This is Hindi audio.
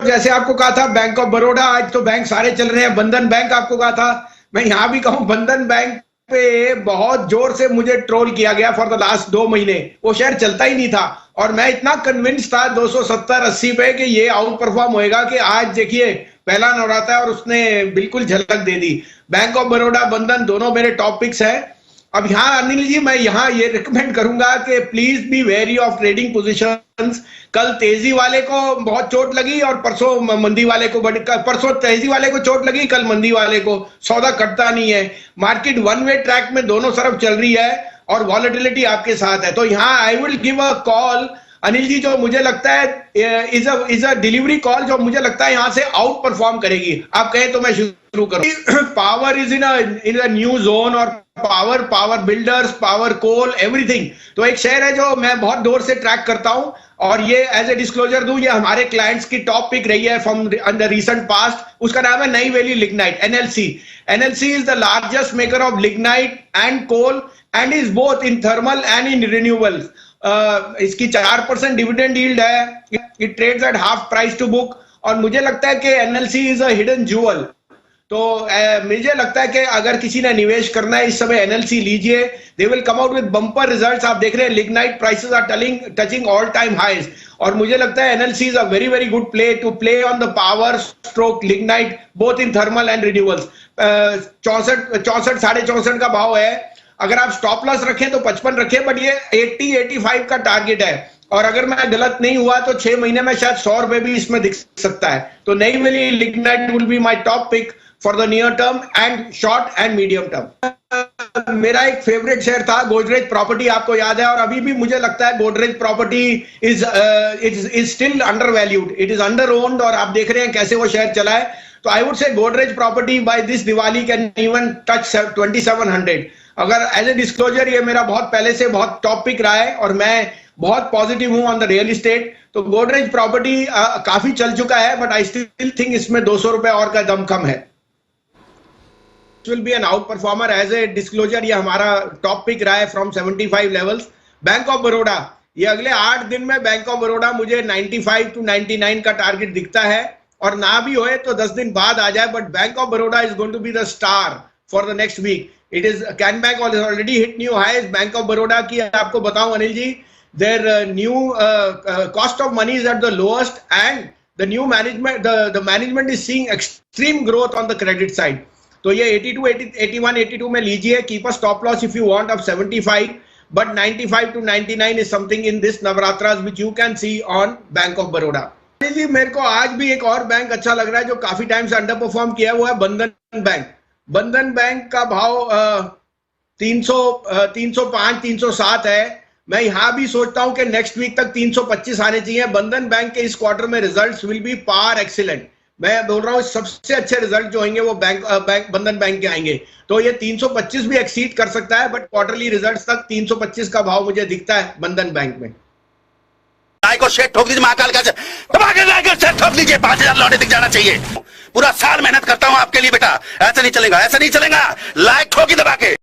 जैसे आपको कहा था बैंक ऑफ बड़ौदा, आज तो बैंक सारे चल रहे हैं। बंधन बैंक आपको कहा था, मैं यहां भी कहूं बंधन बैंक पे बहुत जोर से मुझे ट्रोल किया गया फॉर द लास्ट 2 महीने। वो शेयर चलता ही नहीं था और मैं इतना कन्विंस था 270-80 पे कि ये आउट परफॉर्म होएगा कि आज देखिए पहला नवरात्र है और उसने बिल्कुल झलक दे दी। बैंक ऑफ बड़ौदा, बंधन दोनों मेरे टॉपिक्स हैं। अब यहाँ अनिल जी मैं यहाँ ये रिकमेंड करूंगा कि please be very of trading positions. कल तेजी वाले को बहुत चोट लगी और परसों मंदी वाले को परसों तेजी वाले को चोट लगी, कल मंदी वाले को। सौदा कटता नहीं है। मार्केट वन वे ट्रैक में दोनों तरफ चल रही है और वॉलेटिलिटी आपके साथ है। तो यहाँ I will give a call Anil ji, जो मुझे लगता है इज अ डिलीवरी कॉल, जो मुझे लगता है यहां से आउट परफॉर्म करेगी। आप कहें तो मैं शुरू करूं। Power is in a new zone और पावर बिल्डर्स, पावर कोल, एवरीथिंग। तो एक शेयर है जो मैं बहुत दूर से ट्रैक करता हूं और ये एज ए डिस्क्लोजर दूं, ये हमारे क्लाइंट्स की टॉप पिक रही है फ्रॉम द रीसेंट पास्ट। उसका नाम है Neyveli lignite, NLC. NLC is the largest maker of lignite and coal and is both in thermal and in renewables. इसकी 4% डिविडेंड यील्ड है। It trades at half price to book और मुझे लगता है कि NLC is a hidden jewel. तो मुझे लगता है कि अगर किसी ने निवेश करना है इस समय एनएलसी लीजिए। They will come out with bumper results. आप देख रहे हैं lignite prices are touching all time highs और मुझे लगता है NLC is a very very good play to play on the power stroke lignite both in thermal and renewables. 64 का भाव है। अगर आप स्टॉप लॉस रखें तो 55 रखें, बट ये 80-85 का टारगेट है और अगर मैं गलत नहीं हुआ तो 6 महीने में शायद 100 रुपए भी इसमें दिख सकता है। तो Neyveli lignite will be my top pick for the near term and short and medium term. मेरा एक फेवरेट शेयर था गोदरेज प्रॉपर्टी, आपको याद है, और अभी भी मुझे लगता है Godrej property is still under valued, it is under owned और आप देख रहे हैं कैसे वो शेयर चला है। तो I would say Godrej property by this Diwali can even touch 2700। अगर एज ए डिस्क्लोजर ये मेरा बहुत पहले से बहुत टॉप पिक रहा है और मैं बहुत पॉजिटिव हूं ऑन द रियल एस्टेट। तो गोदरेज प्रॉपर्टी काफी चल चुका है बट आई स्टिल थिंक इसमें 200 रुपए और का दम कम है। Will be an outperformer as a disclosure. ये हमारा टॉप पिक रहा है from 75 levels. Bank of Baroda, ये अगले 8 दिन में बैंक ऑफ बड़ौदा मुझे 95 to 99 का टारगेट दिखता है और ना भी होए तो 10 दिन बाद आ जाए। But bank of Baroda is going to be the star for the next week. It is Can Bank already hit new highs. Bank of Baroda की आपको बताऊं Anil ji, their new cost of money is at the lowest and the new management, the management is seeing extreme growth on the credit side. तो ये 81, 82 में लीजिए. Keep a stop loss if you want of 75, but 95 to 99 is something in this Navratras which you can see on Bank of Baroda. Anil ji मेरे को आज भी एक और बैंक अच्छा लग रहा है जो काफी टाइम से अंडर परफॉर्म किया हुआ है, बंधन बैंक। बंधन बैंक का भाव 305, 307 है। मैं यहां भी सोचता हूं कि नेक्स्ट वीक तक 325 आने चाहिए। बंधन बैंक के इस क्वार्टर में results will be par excellent. मैं बोल रहा हूं सबसे अच्छे रिजल्ट जो होंगे वो बंधन बैंक के आएंगे। तो ये 325 भी एक्सीड कर सकता है बट क्वार्टरली रिजल्ट्स तक 325 का भाव मुझे दिखता है बंधन बैंक में। को शेयर ठोक दीजिए, महाकाल का शेयर ठोक दीजिए, 5000 लौटे दिख जाना चाहिए। पूरा साल मेहनत करता हूं आपके लिए बेटा, ऐसा नहीं चलेगा, ऐसा नहीं चलेगा। लाइक ठोकी दबा के।